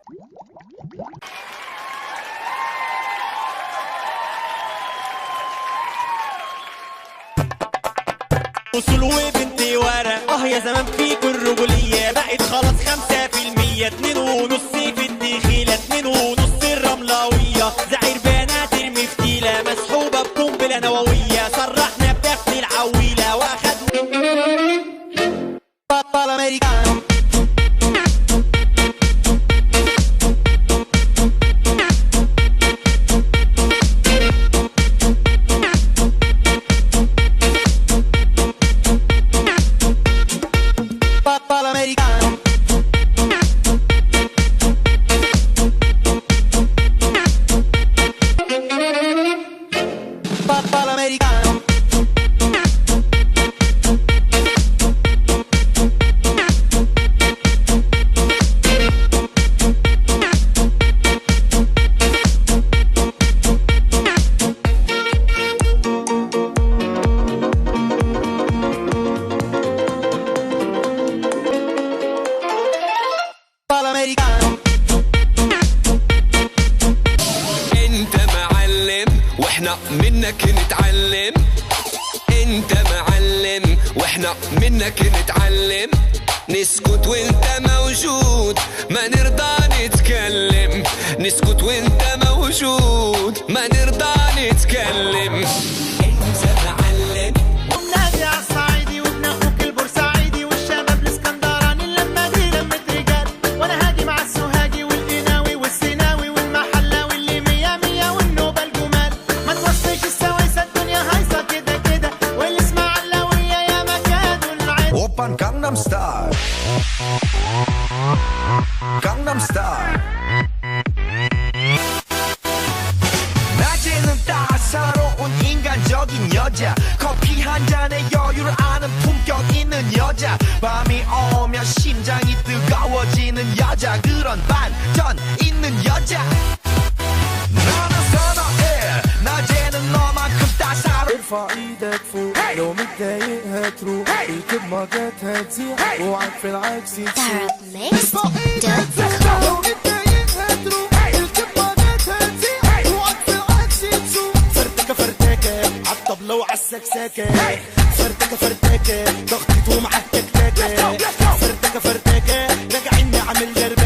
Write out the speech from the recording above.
وصول وبنتي ورا يا زمان فيك الرجولية بقت خلاص 5%، 2.5 في الدخيلة، 2.5 الرملاوية، زعير بنات المفتيلة مسحوبة بقنبلة نووية، صرحنا بدفن العويلة واخدنا بطل امريكانو. انت معلم واحنا منك نتعلم، انت معلم واحنا منك نتعلم، نسكت وانت موجود ما نرضى نتكلم، نسكت وانت موجود ما نرضى نتكلم. انت معلم ونادي عالصعيدي وابن اخوك البورسعيدي والشباب الاسكندراني لما دي لمة رجال، وانا هاجي مع السوهاجي والقناوي والسيناوي والمحلاوي اللي 100 والنوبة الجمال، ما توصيش السويسة الدنيا هايصة كده كده، والاسماعيلاوية يا مكادوا العين. 오빤 강남 스타일 강남 스타일 낮에는 따사로운 인간적인 여자, 커피 한 잔에 여유를 아는 품격 있는 여자, 밤이 오면 심장이 뜨거워지는 여자, 그런 반전 있는 여자. 나는 선어해 낮에는 너만큼 따사로운. ارفع ايدك فوق لو متضايق هتروح الكب موجات هتزيح اوعك في العكس تسوق. ارفع ايدك فوق لو متضايق هتروح الكب موجات هتزيح اوعك في العكس تسوق. فرتكة فرتكة عالطبلة وعالسكسكة، فرتكة فرتكة ضغطت ومعاك تكتكة، فرتكة فرتكة راجعين نعمل درب